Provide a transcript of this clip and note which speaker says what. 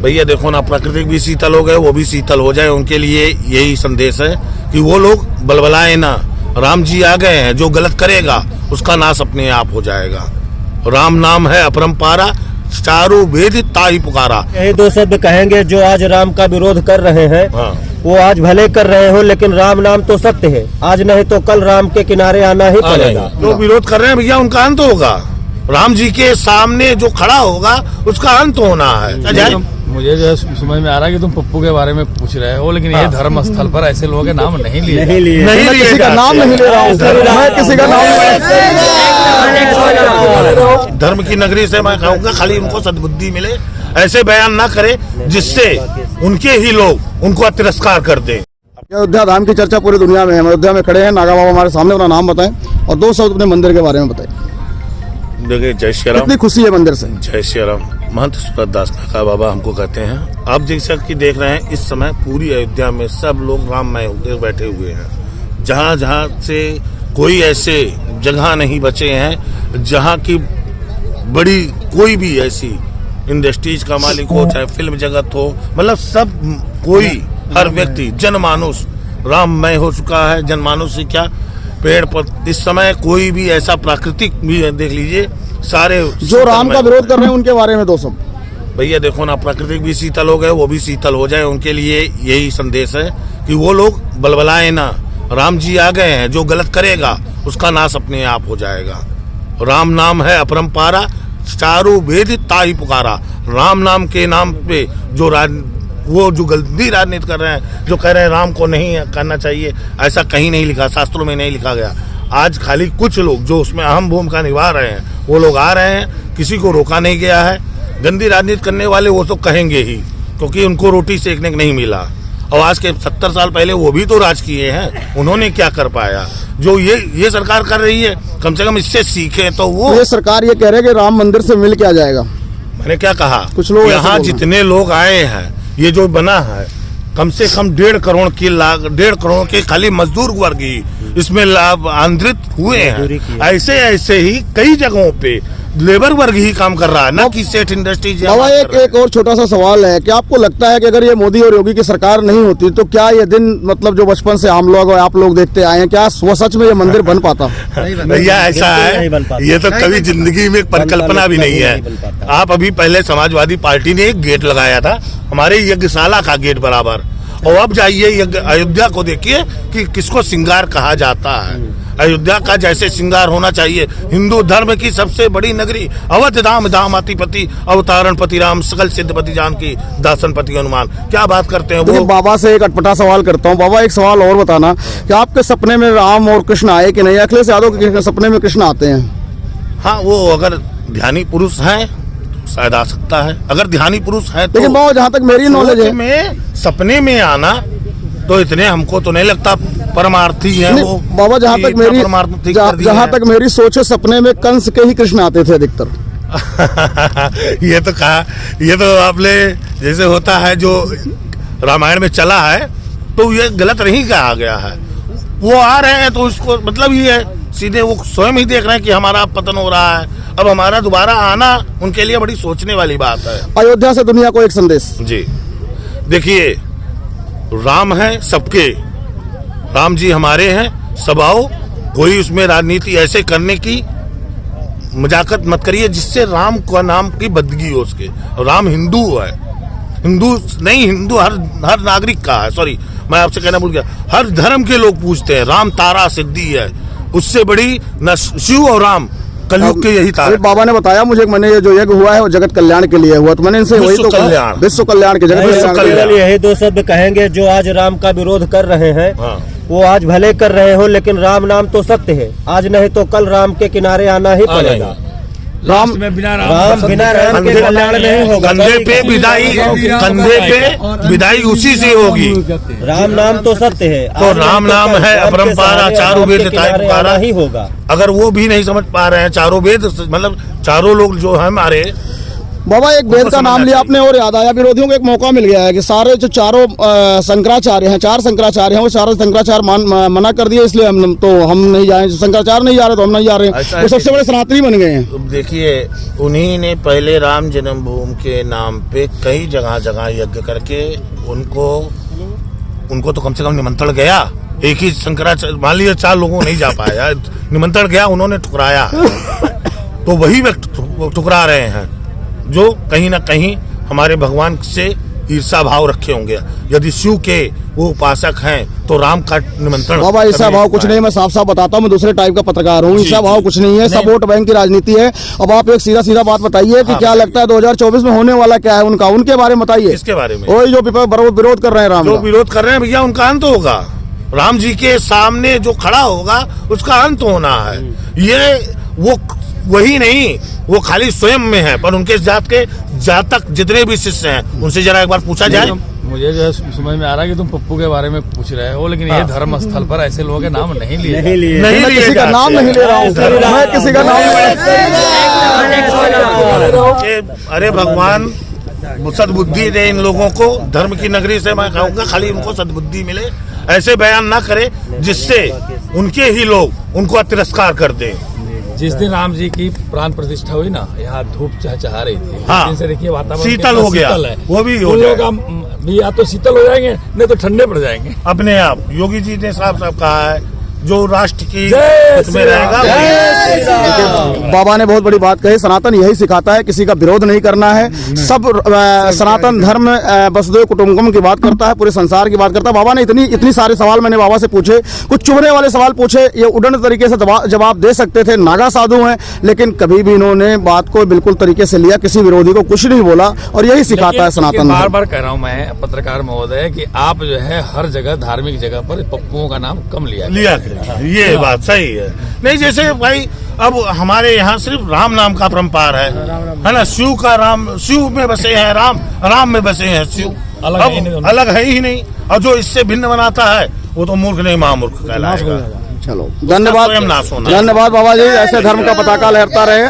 Speaker 1: भैया देखो ना, प्राकृतिक भी शीतल हो गए, वो भी शीतल हो जाए, उनके लिए यही संदेश है कि वो लोग बलबलाए ना। राम जी आ गए हैं, जो गलत करेगा उसका नाश अपने आप हो जाएगा। राम नाम है अपरंपारा, चारों वेद ताई पुकारा।
Speaker 2: यही दो शब्द कहेंगे, जो आज राम का विरोध कर रहे हैं वो आज भले कर रहे हो, लेकिन राम नाम तो सत्य है, आज नहीं तो कल राम के किनारे आना ही पड़ेगा।
Speaker 1: जो विरोध कर रहे हैं भैया, उनका अंत होगा। राम जी के सामने जो खड़ा होगा उसका अंत होना है।
Speaker 3: मुझे जो समझ में आ रहा है कि तुम पप्पू के बारे में पूछ रहे हो, लेकिन ये धर्म स्थल पर ऐसे लोगों के नाम नहीं लिए
Speaker 4: किसी का नाम नहीं ले रहा हूँ, मैं किसी का नाम।
Speaker 1: धर्म की नगरी से मैं कहूँगा खाली उनको सद्बुद्धि मिले, ऐसे बयान ना करे जिससे उनके ही लोग उनको तिरस्कार कर दें।
Speaker 4: अयोध्या धाम की चर्चा पूरी दुनिया में है। हम अयोध्या में खड़े हैं, नागा बाबा हमारे सामने, अपना नाम बताएं और दो शब्द अपने मंदिर के बारे में बताएं।
Speaker 1: देखिए, जय श्री राम।
Speaker 4: कितनी खुशी है मंदिर से।
Speaker 1: जय श्री राम। महंत सूरत दास नागा बाबा हमको कहते हैं। आप जैसा कि देख रहे हैं, इस समय पूरी अयोध्या में सब लोग राममय होकर बैठे हुए हैं। जहाँ जहाँ से कोई ऐसे जगह नहीं बचे हैं जहाँ की बड़ी कोई भी ऐसी इंडस्ट्रीज का मालिक हो, चाहे फिल्म जगत हो, मतलब सब कोई हर व्यक्ति जनमानुष राममय हो चुका है। जनमानुष से क्या, पेड़ पर इस समय कोई भी ऐसा प्राकृतिक भी देख लीजिए, सारे
Speaker 4: जो राम का विरोध कर रहे हैं उनके बारे में दो शब्द।
Speaker 1: भैया देखो ना, प्राकृतिक भी शीतल हो गए, वो भी शीतल हो जाए, उनके लिए यही संदेश है कि वो लोग बलबलाए ना। राम जी आ गए हैं, जो गलत करेगा उसका नाश अपने आप हो जाएगा। राम नाम है अपरंपारा, चारों वेद ताई पुकारा। राम नाम के नाम पे वो जो गंदी राजनीति कर रहे हैं, जो कह रहे हैं राम को नहीं करना चाहिए, ऐसा कहीं नहीं लिखा, शास्त्रों में नहीं लिखा गया। आज खाली कुछ लोग जो उसमें अहम भूमिका निभा रहे हैं, वो लोग आ रहे हैं, किसी को रोका नहीं गया है। गंदी राजनीति करने वाले वो तो कहेंगे ही, क्योंकि उनको रोटी सेकने को नहीं मिला। और आज के 70 साल पहले वो भी तो राज किए हैं, उन्होंने क्या कर पाया। जो ये सरकार कर रही है, कम से कम इससे सीखे तो वो।
Speaker 4: ये सरकार ये कह रहे हैं कि राम मंदिर से मिल क्या जाएगा।
Speaker 1: मैंने क्या कहा,
Speaker 4: कुछ लोग
Speaker 1: यहाँ जितने लोग आए हैं, ये जो बना है कम से कम 1.5 करोड़ के खाली मजदूर वर्ग ही इसमें लाभान्वित हुए हैं। ऐसे ऐसे ही कई जगहों पे लेबर वर्ग ही काम कर रहा है, ना कि सेठ इंडस्ट्रीज।
Speaker 4: बाबा एक और छोटा सा सवाल है कि आपको लगता है कि अगर ये मोदी और योगी की सरकार नहीं होती तो क्या ये दिन, मतलब जो बचपन से हम लोग और आप लोग देखते आए हैं, क्या वो सच में ये मंदिर बन पाता?
Speaker 1: भैया ऐसा है, ये तो कभी जिंदगी में परिकल्पना भी नहीं है। आप अभी पहले समाजवादी पार्टी ने एक गेट लगाया था, हमारे यज्ञशाला का गेट बराबर, और अब जाइए अयोध्या को देखिए कि किसको श्रृंगार कहा जाता है। अयोध्या का जैसे श्रृंगार होना चाहिए। हिंदू धर्म की सबसे बड़ी नगरी, अवध धाम धामातिपति अवतारण पति राम, सकल सिद्धपति जानकी दासन पति हनुमान। क्या बात करते हैं वो।
Speaker 4: बाबा से एक अटपटा सवाल करता हूँ। बाबा एक सवाल और बताना कि आपके सपने में राम और कृष्ण आए कि नहीं? अखिलेश यादव के सपने में कृष्ण आते हैं?
Speaker 1: हाँ, वो अगर ध्यानी पुरुष है शायद आ सकता है, अगर ध्यानी पुरुष है तो।
Speaker 4: लेकिन बाबा जहाँ तक मेरी नॉलेज है,
Speaker 1: में सपने में आना तो इतने हमको तो नहीं लगता परमार्थी है वो।
Speaker 4: बाबा जहाँ तक मेरी सोच है, सपने में कंस के ही कृष्ण आते थे अधिकतर।
Speaker 1: ये तो कहा, ये तो आपने जैसे होता है जो रामायण में चला है, तो ये गलत नहीं कहा गया है। वो आ रहे हैं तो उसको मतलब ये है, सीधे वो स्वयं ही देख रहे हैं कि हमारा पतन हो रहा है, अब हमारा दोबारा आना उनके लिए बड़ी सोचने वाली बात है।
Speaker 4: अयोध्या से दुनिया को एक संदेश।
Speaker 1: जी देखिए, राम है सबके, राम जी हमारे हैं, सब आओ। कोई उसमें राजनीति ऐसे करने की मजाकत मत करिए जिससे राम का नाम की बदगी हो सके। राम हिंदू है, हिंदू नहीं, हिंदू हर नागरिक का है। सॉरी, मैं आपसे कहना भूल गया, हर धर्म के लोग पूछते हैं। राम तारा सिद्धि है, उससे बड़ी न शिव और राम कलयुग के यही तारा।
Speaker 4: बाबा ने बताया मुझे, मैंने ये जो यज्ञ हुआ है वो जगत कल्याण के लिए हुआ, तो मैंने इनसे वही तो कहा, विश्व कल्याण के, जगत कल्याण।
Speaker 2: यही दो शब्द कहेंगे, जो आज राम का विरोध कर रहे हैं वो आज भले कर रहे हो, लेकिन राम नाम तो सत्य है, आज नहीं तो कल राम के किनारे आना ही पड़ेगा।
Speaker 4: राम
Speaker 2: बिना राम के कल्याण नहीं होगा।
Speaker 1: कंधे पे विदाई उसी से होगी।
Speaker 2: राम नाम तो सत्य है,
Speaker 1: तो राम नाम है अपरंपारा, चारों वेद ताई पुकारा
Speaker 2: ही होगा।
Speaker 1: अगर वो भी नहीं समझ पा रहे हैं, चारों वेद मतलब चारों लोग जो है हमारे
Speaker 4: बाबा एक वेद का नाम लिया आपने और याद आया, विरोधियों को एक मौका मिल गया है कि सारे जो चारों शंकराचार्य हैं, 4 शंकराचार्य हैं, वो सारे शंकराचार्य मना कर दिए, इसलिए हम नहीं जाए। शंकराचार्य नहीं जा रहे तो हम नहीं जा रहे, वो सबसे बड़े सनातनी बन गए हैं।
Speaker 1: देखिए, उन्हीं ने पहले राम जन्मभूमि के नाम पे कई जगह जगह यज्ञ करके उनको तो कम से कम निमंत्रण गया। एक ही शंकराचार्य, मान लीजिए 4 लोगों नहीं जा पाया, निमंत्रण गया, उन्होंने ठुकराया। तो वही व्यक्ति ठुकरा रहे हैं जो कहीं ना कहीं हमारे भगवान से ईर्षा भाव रखे होंगे। यदि शिव के वो उपासक हैं तो राम का निमंत्रण।
Speaker 4: बाबा ईर्षा भाव कुछ नहीं, मैं साफ साफ बताता हूँ, मैं दूसरे टाइप का पत्रकार हूँ। ईर्षा भाव कुछ नहीं है, सब वोट बैंक की राजनीति है। अब आप एक सीधा सीधा बात बताइए कि क्या लगता है 2024 में होने वाला क्या है उनका, उनके बारे में बताइए।
Speaker 1: इसके बारे में
Speaker 4: वही जो विरोध कर रहे हैं राम,
Speaker 1: जो विरोध कर रहे हैं भैया, उनका अंत होगा। राम जी के सामने जो खड़ा होगा उसका अंत होना है। ये वो वही नहीं, वो खाली स्वयं में है, पर उनके जात तक जितने भी शिष्य हैं उनसे जरा एक बार पूछा जाए।
Speaker 3: मुझे जो है समझ में आ रहा है कि तुम पप्पू के बारे में पूछ रहे हो, लेकिन ये धर्म स्थल पर ऐसे लोगों के नाम नहीं लिए
Speaker 4: मैं किसी का नाम नहीं ले रहा हूँ, मैं किसी का नाम
Speaker 1: अरे भगवान सद्बुद्धि दे इन लोगों को, धर्म की नगरी से मैं कहूँगा खाली उनको सद्बुद्धि मिले, ऐसे बयान ना करे जिससे उनके ही लोग उनको तिरस्कार कर दे।
Speaker 3: जिस दिन राम जी की प्राण प्रतिष्ठा हुई ना, यहाँ धूप चहचहा रही थी।
Speaker 1: हाँ,
Speaker 3: दिन से देखिए वातावरण
Speaker 1: शीतल हो गया, वो भी हो जाएगा।
Speaker 3: भी या तो शीतल हो जाएंगे, नहीं तो ठंडे पड़ जाएंगे
Speaker 1: अपने आप। योगी जी ने साफ साफ कहा है, जो राष्ट्र की
Speaker 3: में
Speaker 1: रहेगा।
Speaker 4: बाबा ने बहुत बड़ी बात कही, सनातन यही सिखाता है, किसी का विरोध नहीं करना है। सब सनातन धर्म वसुधैव कुटुंबकम की बात करता है, पूरे संसार की बात करता है। बाबा ने इतनी सारे सवाल मैंने बाबा से पूछे, कुछ चुभने वाले सवाल पूछे, ये उड़न तरीके से जवाब दे सकते थे, नागा साधु हैं, लेकिन कभी भी इन्होंने बात को बिल्कुल तरीके से लिया, किसी विरोधी को कुछ नहीं बोला, और यही सिखाता है सनातन।
Speaker 3: बार बार कह रहा हूँ मैं पत्रकार महोदय कि आप जो है हर जगह धार्मिक जगह पर पप्पुओं का नाम कम लिया।
Speaker 1: ये बात सही है। नहीं, जैसे भाई अब हमारे यहाँ सिर्फ राम नाम का परंपार है ना। शिव का राम, शिव में बसे हैं राम, राम में बसे हैं शिव, अलग है ही नहीं। और जो इससे भिन्न बनाता है वो तो मूर्ख नहीं महामूर्ख कहलाएगा।
Speaker 4: चलो, धन्यवाद,
Speaker 1: स्वयं नाश होना।
Speaker 4: धन्यवाद बाबा जी, ऐसे धर्म का पताका लहरता रहे।